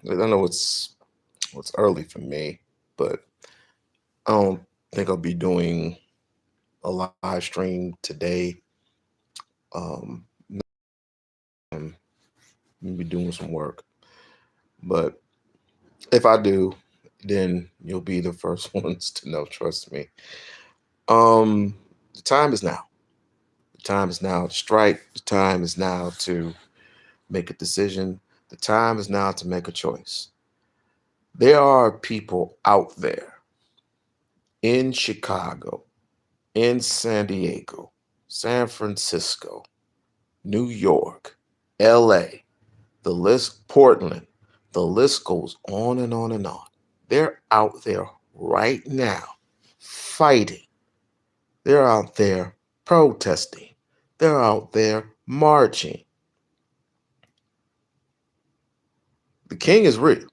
I know it's early for me, but I don't think I'll be doing a live stream today. Um, I'm gonna be doing some work, but if I do, then you'll be the first ones to know. Trust me. The time is now. The time is now to strike. The time is now to make a decision. The time is now to make a choice. There are people out there in Chicago, in San Diego, San Francisco, New York, LA, the list, Portland, the list goes on and on and on. They're out there right now fighting. They're out there protesting. They're out there marching. The king is real.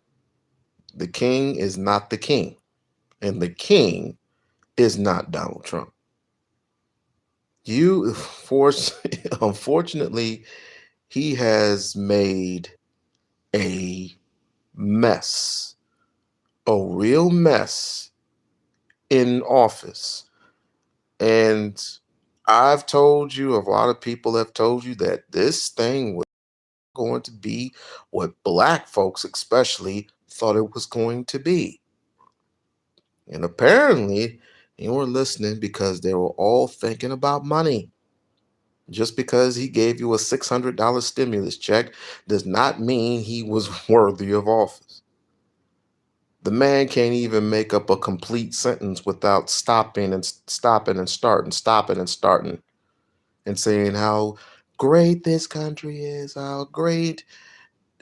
The king is not the king. And the king is not Donald Trump. You force unfortunately, he has made a mess, a real mess in office. And I've told you, a lot of people have told you that this thing was going to be what black folks, especially, thought it was going to be. And apparently, you were listening because they were all thinking about money. Just because he gave you a $600 stimulus check does not mean he was worthy of office. The man can't even make up a complete sentence without stopping and starting and saying how great this country is, how great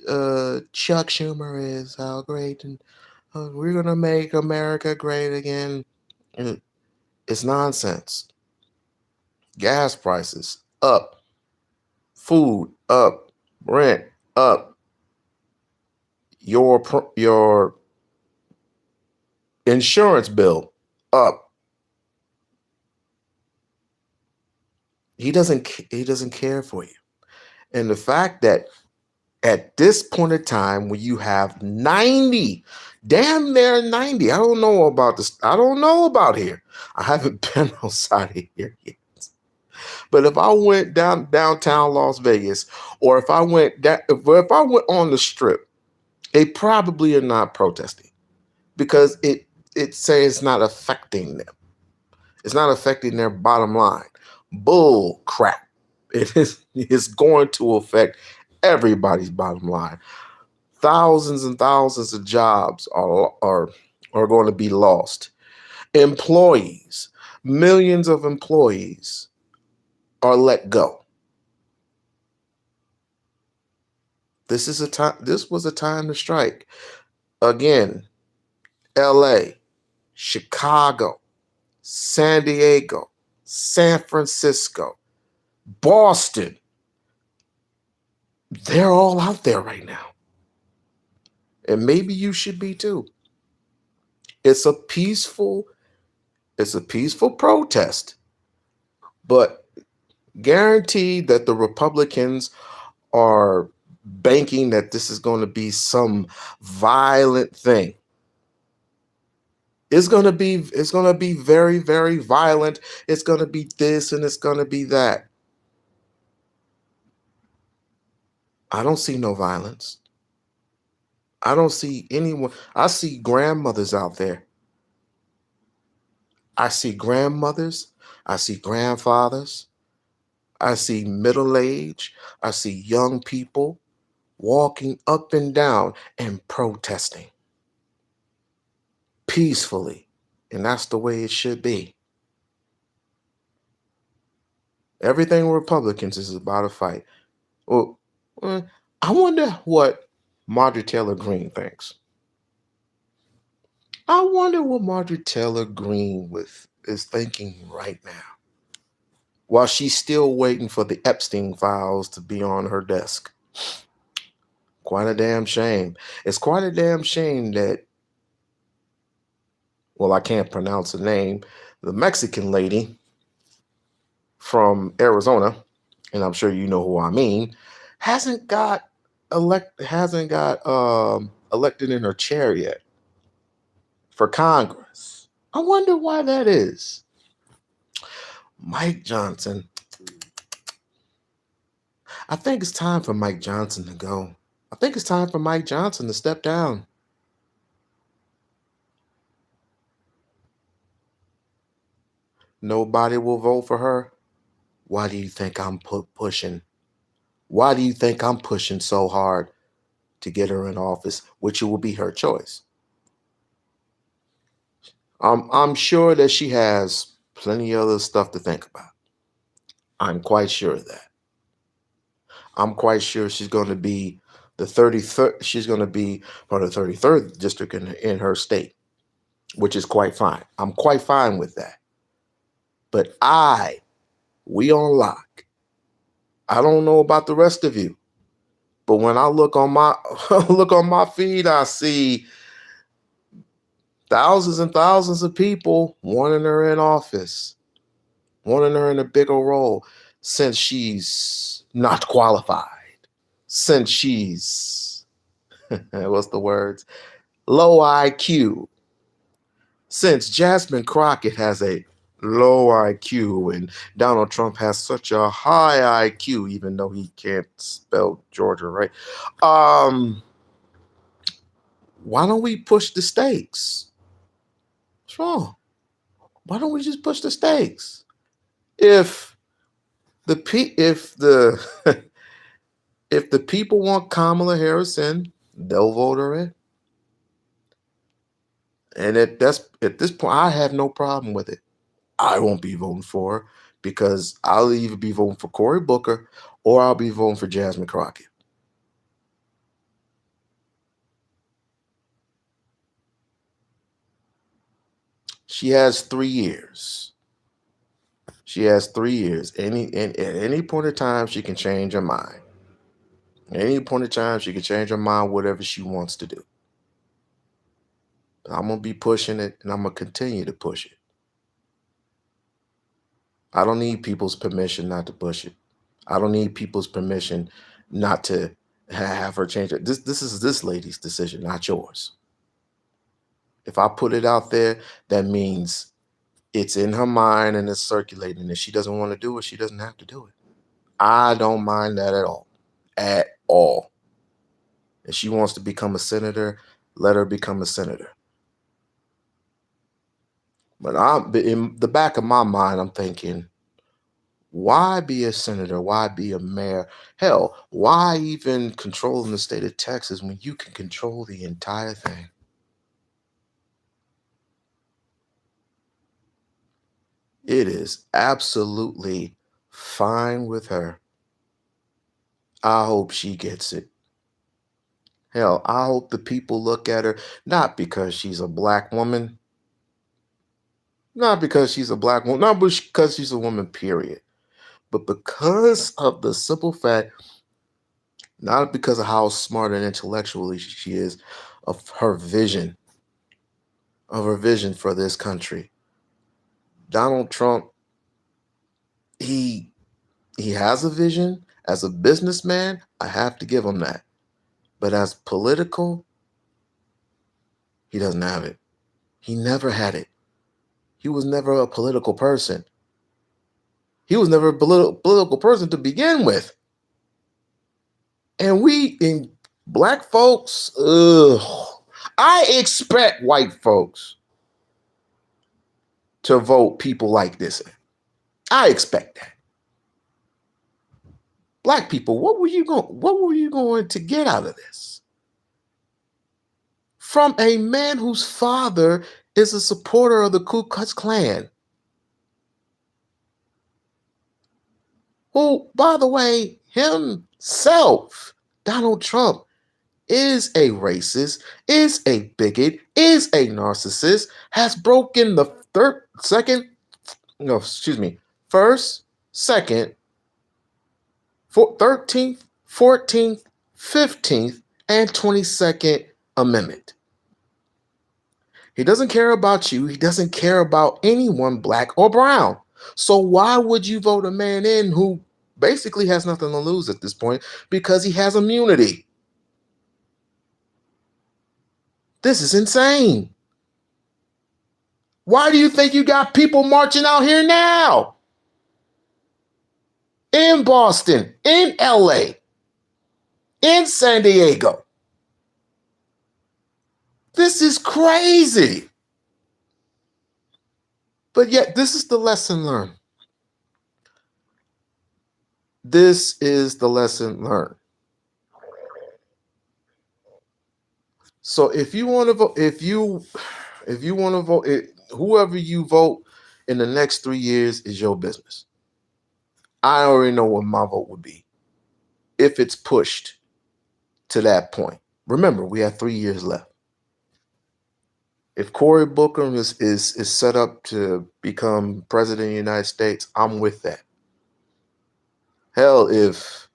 Chuck Schumer is, how great, and we're gonna make America great again. And it's nonsense. Gas prices up, food up, rent up, your insurance bill up. He doesn't care for you. And the fact that at this point in time when you have 90, damn near 90, I don't know about this, I don't know about here, I haven't been outside of here yet, but if I went downtown Las Vegas, or if I went on the strip, they probably are not protesting because it says it's not affecting them. It's not affecting their bottom line. Bull crap. It's going to affect everybody's bottom line. Thousands and thousands of jobs are going to be lost. Employees, millions of employees are let go. This was a time to strike. Again, LA, Chicago, San Diego, San Francisco, Boston. They're all out there right now. And maybe you should be too. It's a peaceful, it's a peaceful protest, but guaranteed that the Republicans are banking that this is going to be some violent thing. It's going to be very, very violent. It's going to be this and it's going to be that. I don't see no violence. I don't see anyone. I see grandmothers out there. I see grandmothers. I see grandfathers. I see middle age. I see young people walking up and down and protesting peacefully. And that's the way it should be. Everything with Republicans is about a fight. Well, I wonder what Marjorie Taylor Greene thinks. I wonder what Marjorie Taylor Greene is thinking right now while she's still waiting for the Epstein files to be on her desk. Quite a damn shame. It's quite a damn shame that, well, I can't pronounce the name, the Mexican lady from Arizona, and I'm sure you know who I mean, hasn't got elected in her chair yet for Congress. I wonder why that is. Mike Johnson. I think it's time for Mike Johnson to go. I think it's time for Mike Johnson to step down. Nobody will vote for her. Why do you think I'm pushing? Why do you think I'm pushing so hard to get her in office, which will be her choice? I'm sure that she has plenty of other stuff to think about. I'm quite sure of that. I'm quite sure she's going to be the 33rd. She's going to be from the 33rd district in her state, which is quite fine. I'm quite fine with that. But We-On-Loc. I don't know about the rest of you, but when I look on my look on my feed, I see thousands and thousands of people wanting her in office, wanting her in a bigger role, since she's not qualified, since she's what's the words? Low IQ, since Jasmine Crockett has a low IQ and Donald Trump has such a high IQ, even though he can't spell Georgia right. Why don't we push the stakes? What's wrong? Why don't we just push the stakes? If if the if the people want Kamala Harris in, they'll vote her in. And at this point, I have no problem with it. I won't be voting for her because I'll either be voting for Cory Booker or I'll be voting for Jasmine Crockett. She has 3 years. She has 3 years. At any point in time, she can change her mind. At any point in time, she can change her mind, whatever she wants to do. But I'm gonna be pushing it, and I'm gonna continue to push it. I don't need people's permission not to push it. I don't need people's permission not to have her change it. This is this lady's decision, not yours. If I put it out there, that means it's in her mind and it's circulating. If she doesn't want to do it, she doesn't have to do it. I don't mind that at all. At all. If she wants to become a senator, let her become a senator. But in the back of my mind, I'm thinking, why be a senator? Why be a mayor? Hell, why even control in the state of Texas when you can control the entire thing? It is absolutely fine with her. I hope she gets it. Hell, I hope the people look at her not because she's a black woman, not because she's a black woman, not because she's a woman, period, but because of the simple fact, not because of how smart and intellectually she is, of her vision for this country. Donald Trump, he has a vision. As a businessman, I have to give him that. But as political, he doesn't have it. He never had it. He was never a political person. He was never a political person to begin with. And in black folks, I expect white folks to vote people like this in. I expect that. Black people, what were you going to get out of this? From a man whose father is a supporter of the Ku Klux Klan. Who, by the way, himself, Donald Trump, is a racist, is a bigot, is a narcissist, has broken the first, second, 13th, 14th, 15th, and 22nd Amendment. He doesn't care about you. He doesn't care about anyone, black or brown. So why would you vote a man in who basically has nothing to lose at this point because he has immunity? This is insane. Why do you think you got people marching out here now? In Boston, in LA, in San Diego. This is crazy. But yet, this is the lesson learned. This is the lesson learned. So if you want to vote, if you want to vote, whoever you vote in the next 3 years is your business. I already know what my vote would be if it's pushed to that point. Remember, we have 3 years left. If Cory Booker is set up to become president of the United States, I'm with that. Hell, if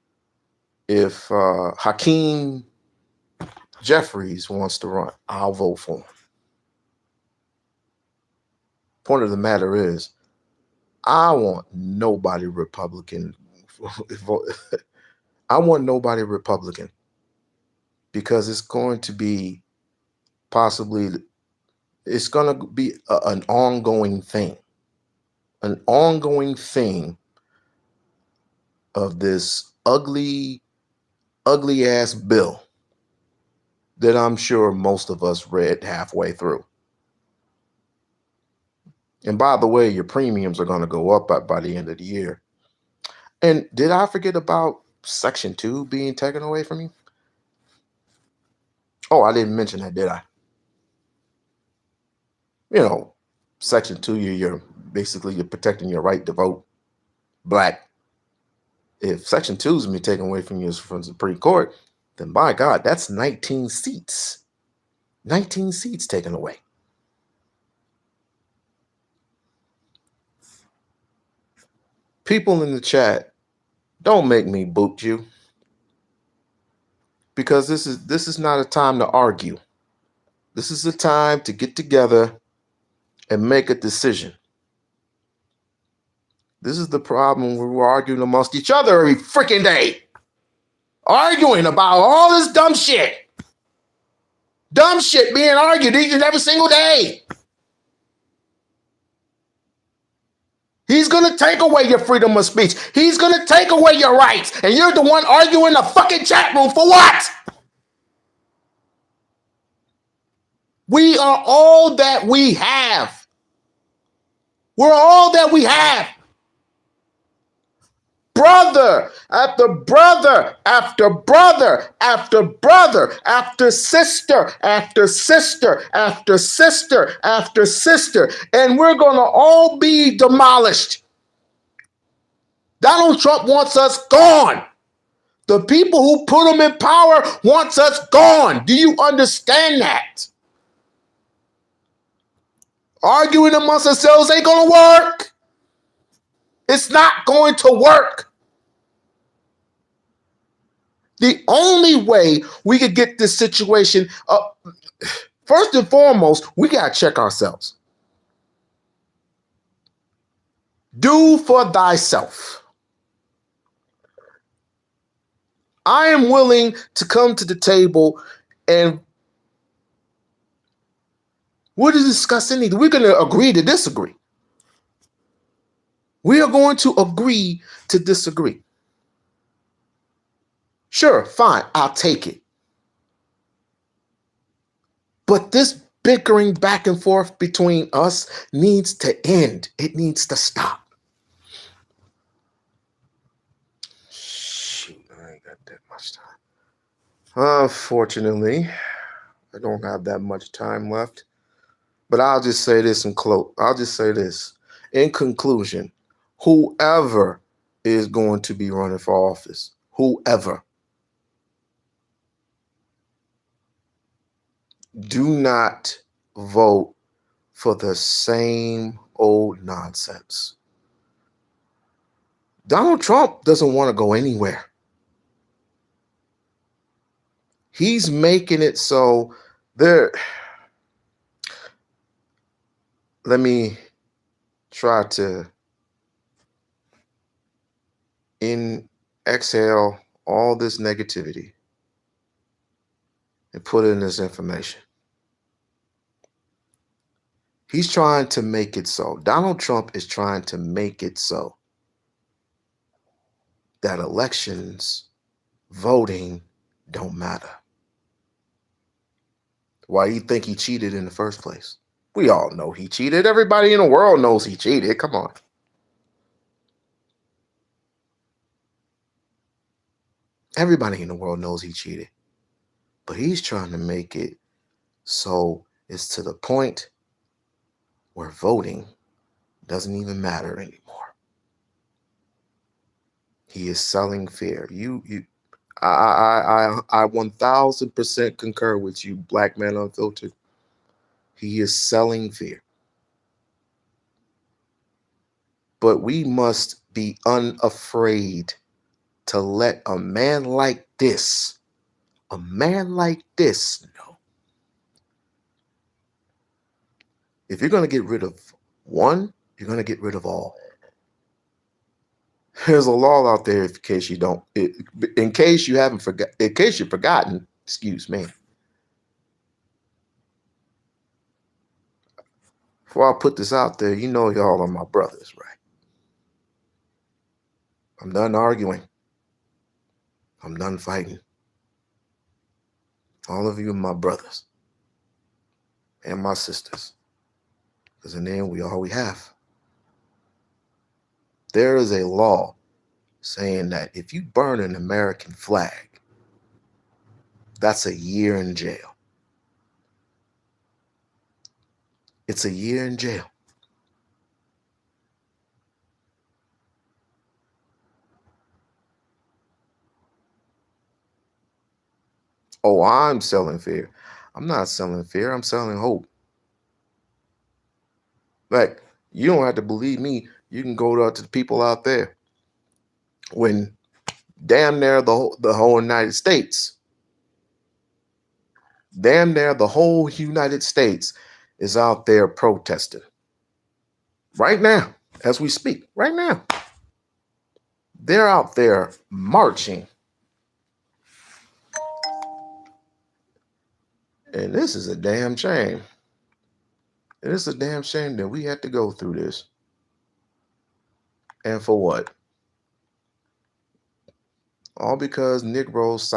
Hakeem Jeffries wants to run, I'll vote for him. Point of the matter is, I want nobody Republican. I want nobody Republican because it's going to be possibly, it's going to be an ongoing thing. An ongoing thing of this ugly ass bill that I'm sure most of us read halfway through. And by the way, your premiums are going to go up by the end of the year. And did I forget about Section 2 being taken away from you? Oh, I didn't mention that, did I? You know, Section 2, you're basically you're protecting your right to vote black. If Section 2 is going to be taken away from you from the Supreme Court, then by God, that's 19 seats. 19 seats taken away. People in the chat, don't make me boot you. Because this is not a time to argue. This is a time to get together and make a decision. This is the problem where we're arguing amongst each other every freaking day. Arguing about all this dumb shit. Dumb shit being argued each and every single day. He's going to take away your freedom of speech. He's going to take away your rights. And you're the one arguing in the fucking chat room for what? We are all that we have. We're all that we have. Brother after brother after brother after brother after sister after sister after sister after sister. And we're going to all be demolished. Donald Trump wants us gone. The people who put him in power wants us gone. Do you understand that? Arguing amongst ourselves ain't going to work. It's not going to work. The only way we could get this situation, first and foremost, we got to check ourselves. Do for thyself. I am willing to come to the table and we're to discuss anything. We're going to agree to disagree. We are going to agree to disagree. Sure, fine, I'll take it. But this bickering back and forth between us needs to end. It needs to stop. Shoot, I ain't got that much time. Unfortunately, I don't have that much time left. But I'll just say this in In conclusion, whoever is going to be running for office, whoever, do not vote for the same old nonsense. Donald Trump doesn't want to go anywhere. He's making it so there. Let me try to exhale all this negativity and put in this information. He's trying to make it so. Donald Trump is trying to make it so that elections, voting don't matter. Why do you think he cheated in the first place? We all know he cheated. Everybody in the world knows he cheated. Come on. Everybody in the world knows he cheated. But he's trying to make it so it's to the point where voting doesn't even matter anymore. He is selling fear. I 1000% concur with you, Black Man Unfiltered. He is selling fear. But we must be unafraid to let a man like this know. If you're going to get rid of one, you're going to get rid of all. There's a law out there, in case you don't, in case you haven't forgotten, in case you've forgotten, excuse me. Before I put this out there, you know y'all are my brothers, right? I'm done arguing. I'm done fighting. All of you are my brothers and my sisters. Because in the end, we all we have. There is a law saying that if you burn an American flag, that's a year in jail. It's a year in jail. Oh, I'm selling fear. I'm not selling fear. I'm selling hope. Like, you don't have to believe me. You can go to the people out there. When damn near the whole United States, is out there protesting. Right now, as we speak, right now. They're out there marching. And this is a damn shame. It is a damn shame that we had to go through this. And for what? All because Negroes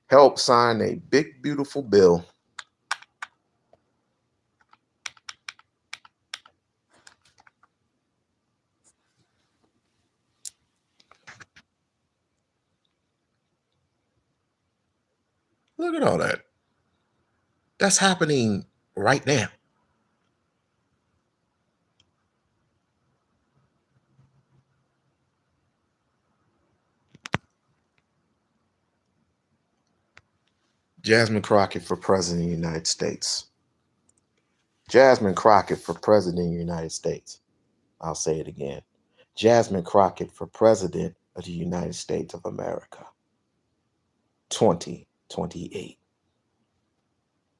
helped sign a big, beautiful bill. Look at all that. That's happening right now. Jasmine Crockett for President of the United States. Jasmine Crockett for President of the United States. I'll say it again. Jasmine Crockett for President of the United States of America. 2028.